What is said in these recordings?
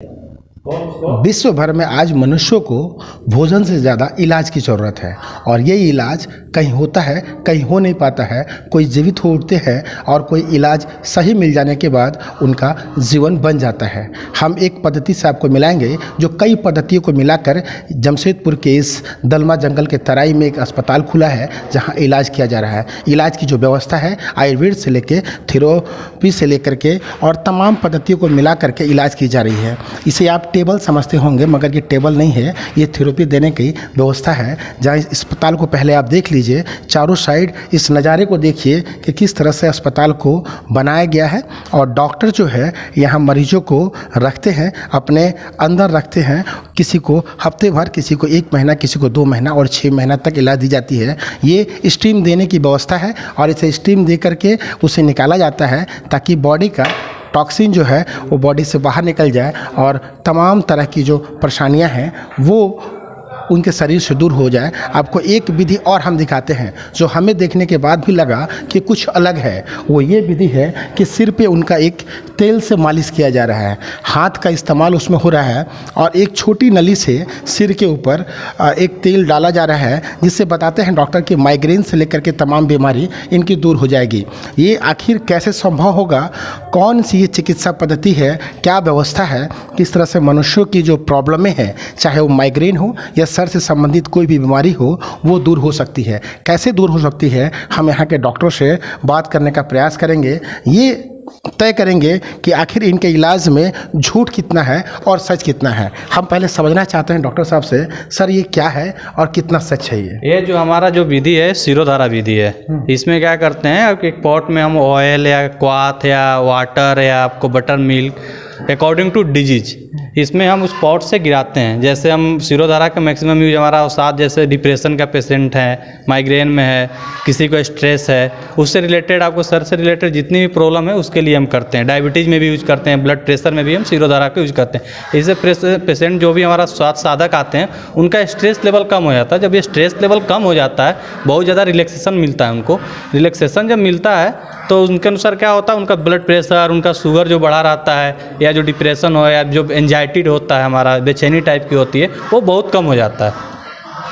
विश्व भर में आज मनुष्यों को भोजन से ज़्यादा इलाज की ज़रूरत है और ये इलाज कहीं होता है, कहीं हो नहीं पाता है। कोई जीवित हो उठते हैं और कोई इलाज सही मिल जाने के बाद उनका जीवन बन जाता है। हम एक पद्धति से आपको मिलाएंगे जो कई पद्धतियों को मिलाकर जमशेदपुर के इस दलमा जंगल के तराई में एक अस्पताल खुला है जहाँ इलाज किया जा रहा है। इलाज की जो व्यवस्था है आयुर्वेद से लेकर थेरेपी से लेकर के और तमाम पद्धतियों को मिला करके इलाज की जा रही है। इसे आप टेबल समझते होंगे मगर ये टेबल नहीं है, ये थेरेपी देने की व्यवस्था है। जहाँ इस अस्पताल को पहले आप देख लीजिए, चारों साइड इस नज़ारे को देखिए कि किस तरह से अस्पताल को बनाया गया है और डॉक्टर जो है यहाँ मरीजों को रखते हैं, अपने अंदर रखते हैं। किसी को हफ्ते भर, किसी को 1 महीना, किसी को 2 महीना और 6 महीना तक इलाज दी जाती है। ये स्टीम देने की व्यवस्था है और इसे स्टीम दे करके उसे निकाला जाता है ताकि बॉडी का टॉक्सिन जो है वो बॉडी से बाहर निकल जाए और तमाम तरह की जो परेशानियां हैं वो उनके शरीर से दूर हो जाए। आपको एक विधि और हम दिखाते हैं जो हमें देखने के बाद भी लगा कि कुछ अलग है। वो ये विधि है कि सिर पे उनका एक तेल से मालिश किया जा रहा है, हाथ का इस्तेमाल उसमें हो रहा है और एक छोटी नली से सिर के ऊपर एक तेल डाला जा रहा है जिससे बताते हैं डॉक्टर कि माइग्रेन से लेकर के तमाम बीमारी इनकी दूर हो जाएगी। ये आखिर कैसे संभव होगा, कौन सी ये चिकित्सा पद्धति है, क्या व्यवस्था है, किस तरह से मनुष्यों की जो प्रॉब्लमें हैं, चाहे वो माइग्रेन हो या सर से संबंधित कोई भी बीमारी हो, वो दूर हो सकती है। कैसे दूर हो सकती है, हम यहाँ के डॉक्टरों से बात करने का प्रयास करेंगे। ये तय करेंगे कि आखिर इनके इलाज में झूठ कितना है और सच कितना है। हम पहले समझना चाहते हैं डॉक्टर साहब से, सर ये क्या है और कितना सच है? ये जो हमारा जो विधि है शिरोधारा विधि है। इसमें क्या करते हैं, एक पॉट में हम ऑयल या क्वाथ या वाटर या आपको buttermilk according to disease इसमें हम उस पॉट से गिराते हैं। जैसे हम शिरोधारा का मैक्सिमम यूज हमारा साथ, जैसे डिप्रेशन का पेशेंट है, माइग्रेन में है, किसी को स्ट्रेस है, उससे रिलेटेड आपको सर से रिलेटेड जितनी भी प्रॉब्लम है उसके लिए हम करते हैं। डायबिटीज़ में भी यूज करते हैं, ब्लड प्रेशर में भी हम शिरोधारा का यूज करते हैं। इससे पेशेंट जो भी हमारा स्वास्थ्य साधक आते हैं उनका स्ट्रेस लेवल कम हो जाता है। जब ये स्ट्रेस लेवल कम हो जाता है, बहुत ज़्यादा रिलैक्सेशन मिलता है उनको। रिलैक्सेशन जब मिलता है तो उनके अनुसार क्या होता है, उनका ब्लड प्रेशर, उनका शुगर जो बढ़ा रहता है या जो डिप्रेशन हो या जो एंजाइटी होता है, हमारा बेचैनी टाइप की होती है, वो बहुत कम हो जाता है।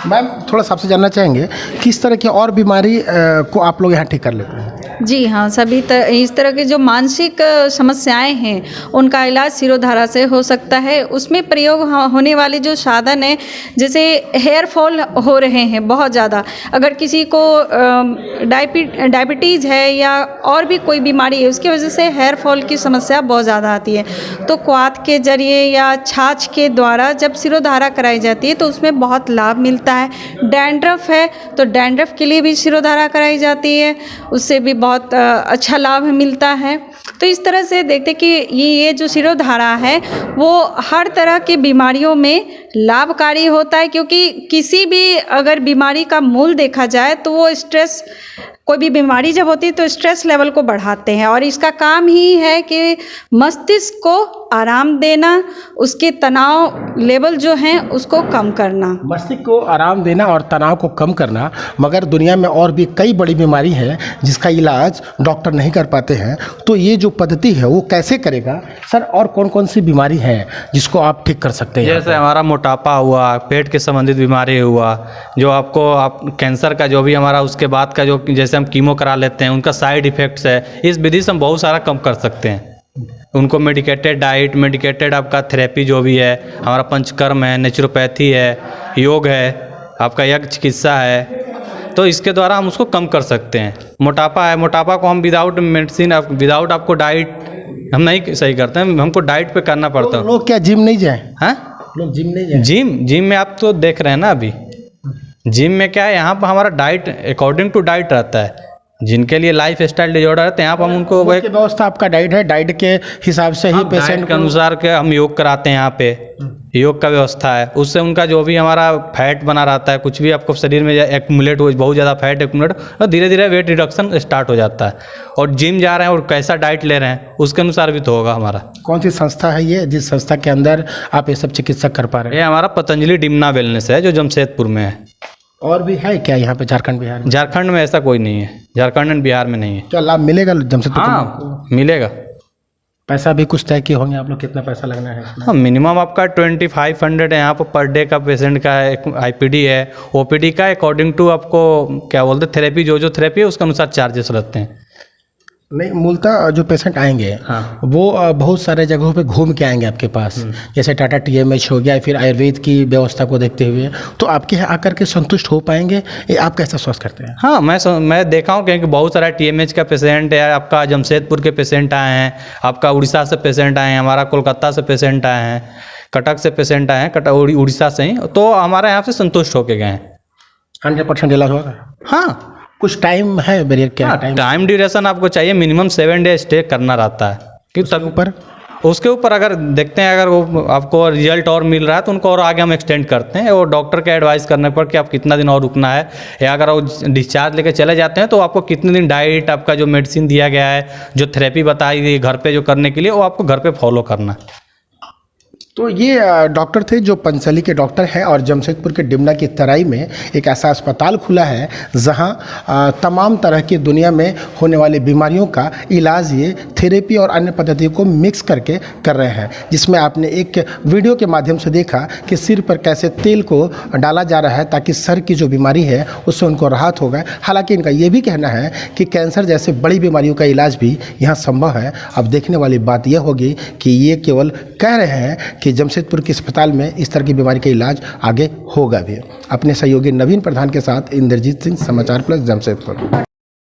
मैम थोड़ा सा आपसे जानना चाहेंगे किस तरह की और बीमारी को आप लोग यहाँ ठीक कर लेते हैं? जी हाँ, सभी इस तरह की जो मानसिक समस्याएं हैं उनका इलाज शिरोधारा से हो सकता है। उसमें प्रयोग होने वाले जो साधन है, जैसे हेयर फॉल हो रहे हैं बहुत ज़्यादा, अगर किसी को डायबिटीज़ है या और भी कोई बीमारी है उसकी वजह से हेयर फॉल की समस्या बहुत ज़्यादा आती है, तो क्वाथ के जरिए या छाछ के द्वारा जब शिरोधारा कराई जाती है तो उसमें बहुत लाभ मिलता है। डैंड्रफ है तो डैंड्रफ के लिए भी शिरोधारा कराई जाती है, उससे भी बहुत अच्छा लाभ मिलता है। तो इस तरह से देखते कि ये जो शिरोधारा है वो हर तरह की बीमारियों में लाभकारी होता है, क्योंकि किसी भी अगर बीमारी का मूल देखा जाए तो वो स्ट्रेस, कोई भी बीमारी जब होती है तो स्ट्रेस लेवल को बढ़ाते हैं और इसका काम ही है कि मस्तिष्क को आराम देना, उसके तनाव लेवल जो हैं उसको कम करना। मस्तिष्क को आराम देना और तनाव को कम करना। मगर दुनिया में और भी कई बड़ी बीमारी है जिसका इलाज डॉक्टर नहीं कर पाते हैं, तो ये जो पद्धति है वो कैसे करेगा सर? और कौन कौन सी बीमारी है जिसको आप ठीक कर सकते हैं? जैसे हमारा मोटापा हुआ, पेट के संबंधित बीमारी हुआ, जो आपको कैंसर का जो भी हमारा उसके बाद का जो जैसे हम कीमो करा लेते हैं उनका साइड इफ़ेक्ट्स है, इस विधि से हम बहुत सारा कम कर सकते हैं। उनको मेडिकेटेड डाइट, मेडिकेटेड आपका थेरेपी जो भी है, हमारा पंचकर्म है, नेचुरोपैथी है, योग है, आपका यज्ञ चिकित्सा है, तो इसके द्वारा हम उसको कम कर सकते हैं। मोटापा है, मोटापा को हम विदाउट मेडिसिन, विदाउट आपको डाइट हम नहीं सही करते हैं, हमको डाइट पे करना पड़ता है। लोग क्या जिम नहीं जाए? हाँ, लोग जिम नहीं जाए? जिम में आप तो देख रहे हैं ना, अभी जिम में क्या है, यहाँ पर हमारा डाइट अकॉर्डिंग टू डाइट रहता है। जिनके लिए लाइफ स्टाइल डिजॉर्डर रहते हैं यहाँ पर हम उनको व्यवस्था आपका डाइट है, डाइट के हिसाब से ही पेशेंट के अनुसार के हम योग कराते हैं। यहाँ पे योग का व्यवस्था है, उससे उनका जो भी हमारा फैट बना रहता है, कुछ भी आपको शरीर में एक्यूमुलेट हो, बहुत ज़्यादा फैट एक्यूमुलेट, और धीरे धीरे वेट रिडक्शन स्टार्ट हो जाता है। और जिम जा रहे हैं और कैसा डाइट ले रहे हैं उसके अनुसार भी तो होगा हमारा। कौन सी संस्था है ये जिस संस्था के अंदर आप ये सब चिकित्सा कर पा रहे हैं? ये हमारा पतंजलि डिम्ना वेलनेस है जो जमशेदपुर में है। और भी है क्या यहाँ पे झारखंड बिहार में? झारखंड में ऐसा कोई नहीं है, झारखंड एंड बिहार में नहीं है। क्या लाभ मिलेगा जमशेदपुर? हाँ मिलेगा। पैसा भी कुछ तय किए होंगे आप लोग, कितना पैसा लगना है इसमें? हाँ, मिनिमम आपका 2500 है यहाँ पर डे का पेशेंट का है। एक आईपीडी है, ओपीडी का अकॉर्डिंग टू आपको क्या बोलते हैं थेरेपी, जो थेरेपी है उसके अनुसार चार्जेस लगते हैं। नहीं, मूलतः जो पेशेंट आएंगे हाँ। वो बहुत सारे जगहों पे घूम के आएंगे आपके पास, जैसे टाटा टीएमएच हो गया, फिर आयुर्वेद की व्यवस्था को देखते हुए, तो आपके यहाँ आकर के संतुष्ट हो पाएंगे, ये आप कैसा सोच करते हैं? हाँ, मैं देखा हूँ क्योंकि बहुत सारा टीएमएच का पेशेंट है, आपका जमशेदपुर के पेशेंट आए हैं, आपका उड़ीसा से पेशेंट आए हैं, हमारा कोलकाता से पेशेंट आए हैं, कटक से पेशेंट आए हैं, उड़ीसा से ही, तो हमारे यहाँ से संतुष्ट होके गए हैं। 100% इलाज होगा? हाँ, कुछ टाइम है बैरियर, क्या टाइम ड्यूरेशन आपको चाहिए, मिनिमम 7 डे स्टे करना रहता है कि तब ऊपर उसके ऊपर अगर देखते हैं अगर वो आपको रिजल्ट और मिल रहा है तो उनको और आगे हम एक्सटेंड करते हैं, और डॉक्टर के एडवाइस करने पर कि आप कितना दिन और रुकना है, या अगर वो डिस्चार्ज लेके चले जाते हैं तो आपको कितने दिन डाइट, आपका जो मेडिसिन दिया गया है, जो थेरेपी बताई गई घर पे जो करने के लिए, वो आपको घर पे फॉलो करना है। तो ये डॉक्टर थे जो पंचली के डॉक्टर हैं, और जमशेदपुर के डिमना की तराई में एक ऐसा अस्पताल खुला है जहां तमाम तरह की दुनिया में होने वाली बीमारियों का इलाज ये थेरेपी और अन्य पद्धतियों को मिक्स करके कर रहे हैं, जिसमें आपने एक वीडियो के माध्यम से देखा कि सिर पर कैसे तेल को डाला जा रहा है ताकि सर की जो बीमारी है उससे उनको राहत हो गए। हालांकि इनका ये भी कहना है कि कैंसर जैसे बड़ी बीमारियों का इलाज भी यहाँ संभव है। अब देखने वाली बात यह होगी कि ये केवल कह रहे हैं कि जमशेदपुर के अस्पताल में इस तरह की बीमारी का इलाज आगे होगा भी। अपने सहयोगी नवीन प्रधान के साथ इंद्रजीत सिंह, समाचार प्लस, जमशेदपुर।